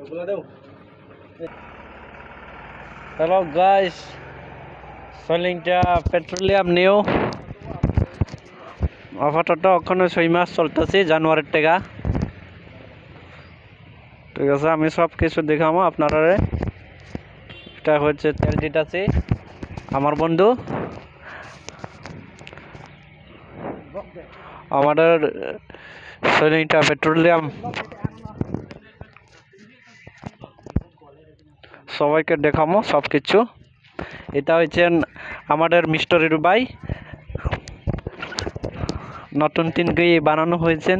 Hello guys, selling petroleum new আপাতত ওখানে 6 মাস চলতেছে জানুয়ারির টাকা। ঠিক আছে, আমি সব কিছু দেখাবো আপনারা। এটা হচ্ছে তেল দিতেছে আমার বন্ধু, আমাদের সেলিংটা পেট্রোলিয়াম সবাইকে দেখাবো সব কিছু। এটা হচ্ছেন আমাদের মিস্টার ভাই, নতুন তিনকে বানানো হয়েছে।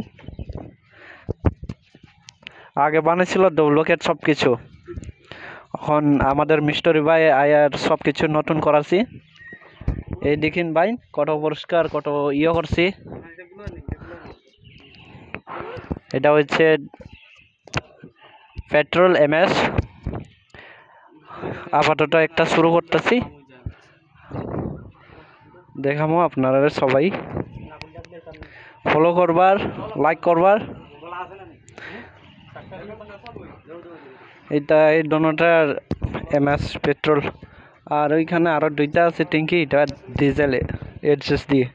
আগে বানিয়েছিল ডুপ্লিকেট সব কিছু, এখন আমাদের মিস্টারি ভাই আয়ার সব কিছু নতুন করাছি। এই দেখিন ভাই কত পরিষ্কার কত ইয়ে করছি। এটা হচ্ছে পেট্রোল এমএস। আপাতত একটা শুরু করতেছি, দেখাবো আপনারা সবাই ফলো করবার, লাইক করবার। এটা এই দোনোটার এমএস পেট্রোল, আর ওইখানে আরো দুইটা আছে ট্যাঙ্কি, এটা ডিজেল এডজাস্ট দিয়ে।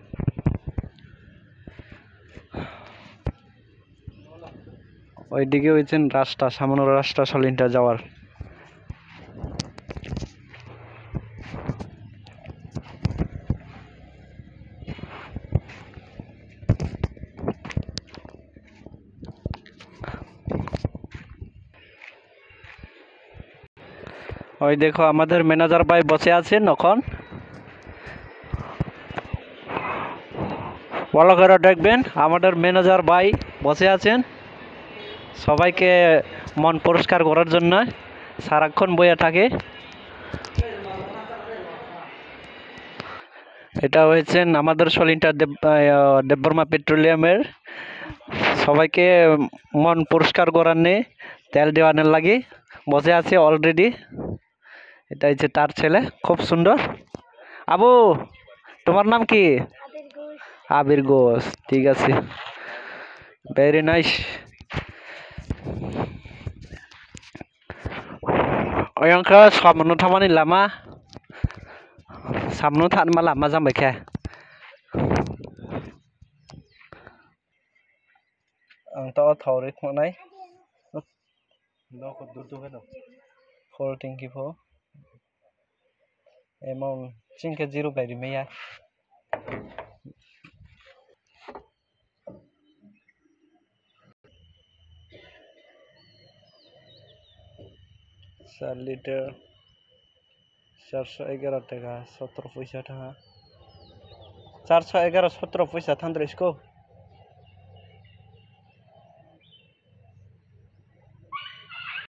ওইদিকে হয়েছেন রাস্তা, সামান্য রাস্তা সলিনটা যাওয়ার। ওই দেখো আমাদের ম্যানেজার ভাই বসে আছেন, এখন ভালো করে দেখবেন। আমাদের ম্যানেজার ভাই বসে আছেন সবাইকে মন পরিষ্কার করার জন্য, সারাক্ষণ বইয়া থাকে। এটা হয়েছেন আমাদের সলিনটা দেববর্মা পেট্রোলিয়ামের, সবাইকে মন পরিষ্কার করার নেই, তেল দেওয়ানোর লাগে বসে আছে অলরেডি। এটা হচ্ছে তার ছেলে, খুব সুন্দর। আবু, তোমার নাম কি? আবির ঘোষ। ঠিক আছে, very nice. Oyangka samono thamani lama samno thanma lama jambai khe ang to thori khonai no ko durdu ke no holding ki pho amount chingke zero bai ri meya 4 litre 411 টাকা 17 পয়সা টাকা 411 17 পয়সা 35 को